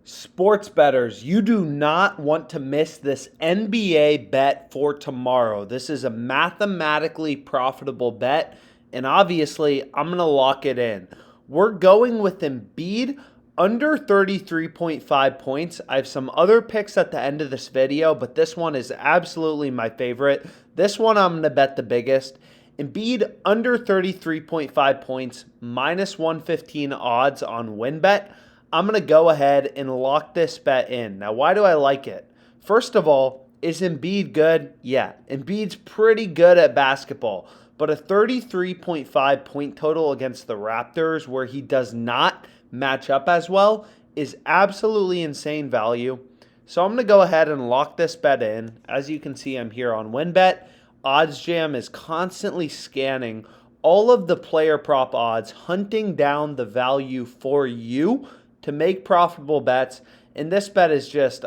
Sports bettors, you do not want to miss this NBA bet for tomorrow. This is a mathematically profitable bet, and obviously, I'm going to lock it in. We're going with Embiid under 33.5 points. I have some other picks at the end of this video, but this one is absolutely my favorite. This one I'm going to bet the biggest. Embiid under 33.5 points, minus 115 odds on WynnBet. I'm going to go ahead and lock this bet in. Now, why do I like it? First of all, is Embiid good? Yeah, Embiid's pretty good at basketball, but a 33.5 point total against the Raptors where he does not match up as well is absolutely insane value. So I'm going to go ahead and lock this bet in. As you can see, I'm here on WynnBet. OddsJam is constantly scanning all of the player prop odds, hunting down the value for you to make profitable bets. And this bet is just,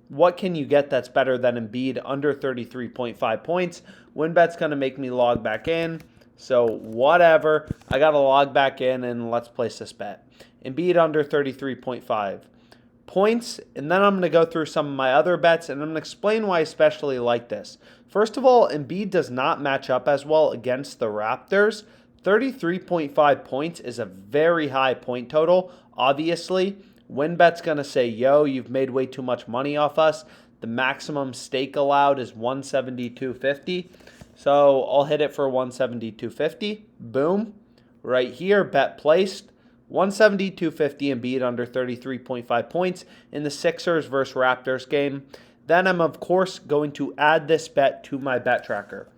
what can you get that's better than Embiid under 33.5 points? WynnBet's going to make me log back in. So whatever. I got to log back in and let's place this bet. Embiid under 33.5 points. And then I'm going to go through some of my other bets and I'm going to explain why I especially like this. First of all, Embiid does not match up as well against the Raptors. 33.5 points is a very high point total. Obviously, WynnBet's going to say, yo, you've made way too much money off us. The maximum stake allowed is 172.50. So I'll hit it for 172.50. Boom. Right here, bet placed. 172.50 Embiid under 33.5 points in the Sixers versus Raptors game. Then I'm, of course, going to add this bet to my bet tracker.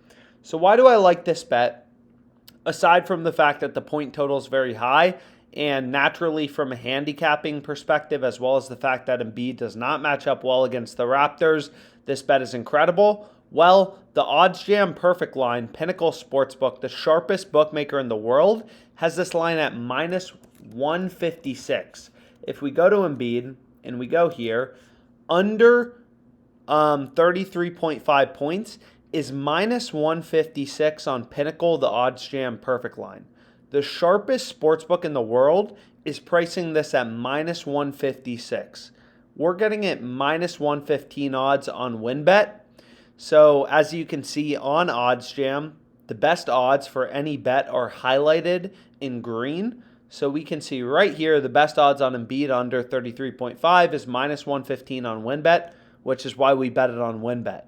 So why do I like this bet? Aside from the fact that the point total is very high, and naturally from a handicapping perspective, as well as the fact that Embiid does not match up well against the Raptors, this bet is incredible. Well, the OddsJam Perfect line, Pinnacle Sportsbook, the sharpest bookmaker in the world, has this line at minus 156. If we go to Embiid and we go here, under 33.5 points is minus 156 on Pinnacle, the OddsJam Perfect line. The sharpest sportsbook in the world is pricing this at minus 156. We're getting it minus 115 odds on WynnBet. So as you can see on OddsJam, the best odds for any bet are highlighted in green. So we can see right here the best odds on Embiid under 33.5 is minus 115 on WynnBet, which is why we bet it on WynnBet,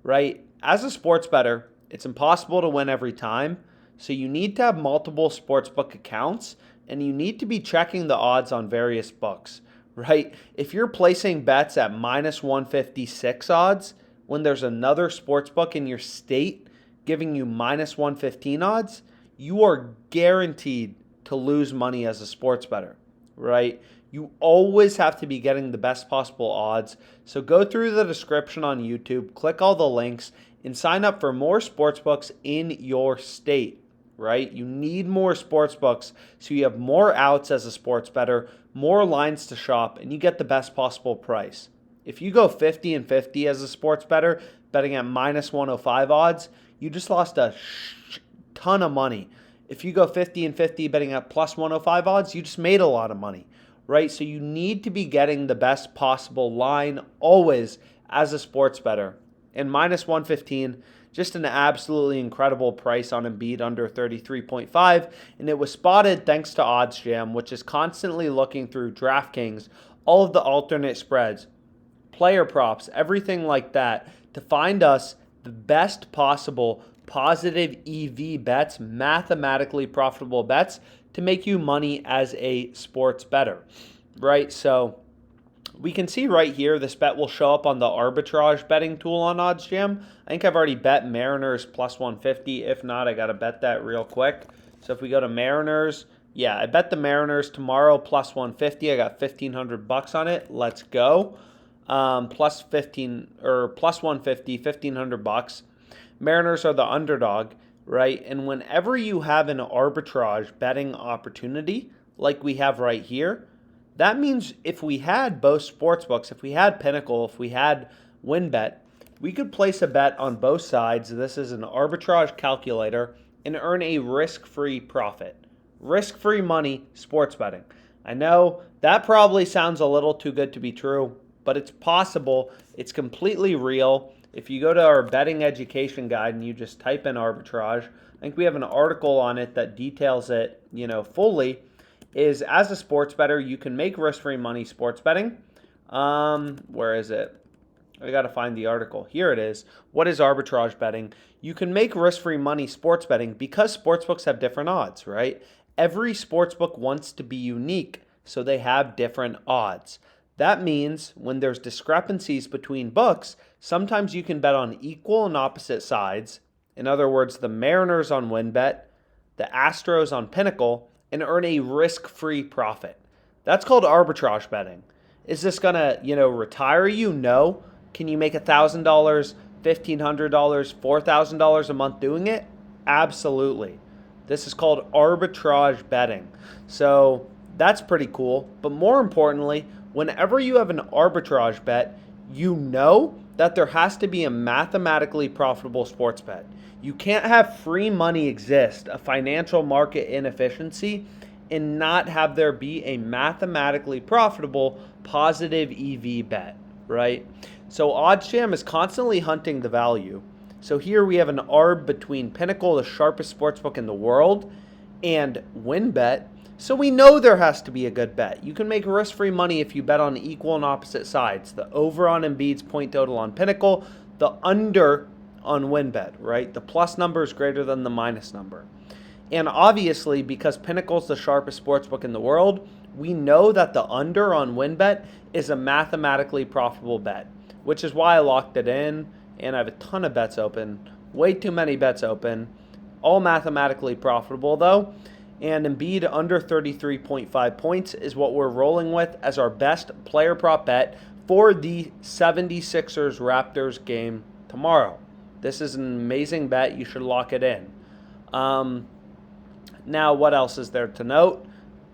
right? As a sports bettor, it's impossible to win every time. So you need to have multiple sportsbook accounts and you need to be checking the odds on various books, right? If you're placing bets at minus 156 odds when there's another sportsbook in your state giving you minus 115 odds, you are guaranteed to lose money as a sports bettor, right? You always have to be getting the best possible odds. So go through the description on YouTube, click all the links, and sign up for more sportsbooks in your state, right? You need more sportsbooks so you have more outs as a sports bettor, more lines to shop, and you get the best possible price. If you go 50 and 50 as a sports bettor, betting at minus 105 odds, you just lost a ton of money. If you go 50 and 50 betting at plus 105 odds, you just made a lot of money, right? So you need to be getting the best possible line always as a sports bettor. And minus 115, just an absolutely incredible price on Embiid under 33.5. And it was spotted thanks to OddsJam, which is constantly looking through DraftKings, all of the alternate spreads, player props, everything like that, to find us the best possible positive EV bets, mathematically profitable bets to make you money as a sports bettor, right? So we can see right here, this bet will show up on the arbitrage betting tool on OddsJam. I think I've already bet Mariners plus 150. If not, I got to bet that real quick. So if we go to Mariners, yeah, I bet the Mariners tomorrow plus 150. I got $1,500 on it. Let's go. Plus 15 or plus 150, $1,500. Mariners are the underdog, right? And whenever you have an arbitrage betting opportunity like we have right here, that means if we had both sportsbooks, if we had Pinnacle, if we had WynnBet, we could place a bet on both sides. This is an arbitrage calculator and earn a risk-free profit. Risk-free money, sports betting. I know that probably sounds a little too good to be true, but it's possible. It's completely real. If you go to our betting education guide and you just type in arbitrage, I think we have an article on it that details it, fully. Is as a sports bettor, you can make risk-free money sports betting. Where is it? I got to find the article. Here it is. What is arbitrage betting? You can make risk-free money sports betting because sportsbooks have different odds, right? Every sportsbook wants to be unique, so they have different odds. That means when there's discrepancies between books, sometimes you can bet on equal and opposite sides. In other words, the Mariners on WynnBet, the Astros on Pinnacle, and earn a risk-free profit. That's called arbitrage betting. Is this going to, retire you? No. Can you make $1,000, $1,500, $4,000 a month doing it? Absolutely. This is called arbitrage betting. So that's pretty cool. But more importantly, whenever you have an arbitrage bet, you know that there has to be a mathematically profitable sports bet. You can't have free money exist, a financial market inefficiency, and not have there be a mathematically profitable positive EV bet, right? So OddsJam is constantly hunting the value. So here we have an arb between Pinnacle, the sharpest sportsbook in the world, and WynnBet. So we know there has to be a good bet. You can make risk-free money if you bet on equal and opposite sides. The over on Embiid's point total on Pinnacle, the under on WynnBet, right? The plus number is greater than the minus number. And obviously, because Pinnacle's the sharpest sportsbook in the world, we know that the under on WynnBet is a mathematically profitable bet, which is why I locked it in, and I have a ton of bets open, way too many bets open, all mathematically profitable though. And Embiid under 33.5 points is what we're rolling with as our best player prop bet for the 76ers Raptors game tomorrow. This is an amazing bet. You should lock it in. Now, what else is there to note?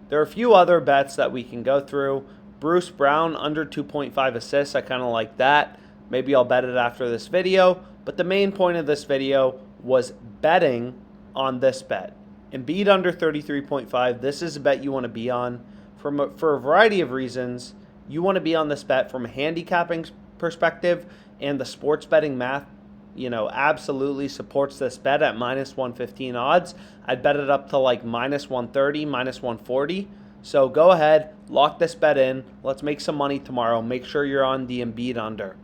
There are a few other bets that we can go through. Bruce Brown under 2.5 assists. I kind of like that. Maybe I'll bet it after this video. But the main point of this video was betting on this bet. Embiid under 33.5. This is a bet you want to be on for a variety of reasons. You want to be on this bet from a handicapping perspective, and the sports betting math, absolutely supports this bet at minus 115 odds. I'd bet it up to like minus 130, minus 140. So go ahead, lock this bet in. Let's make some money tomorrow. Make sure you're on the Embiid under.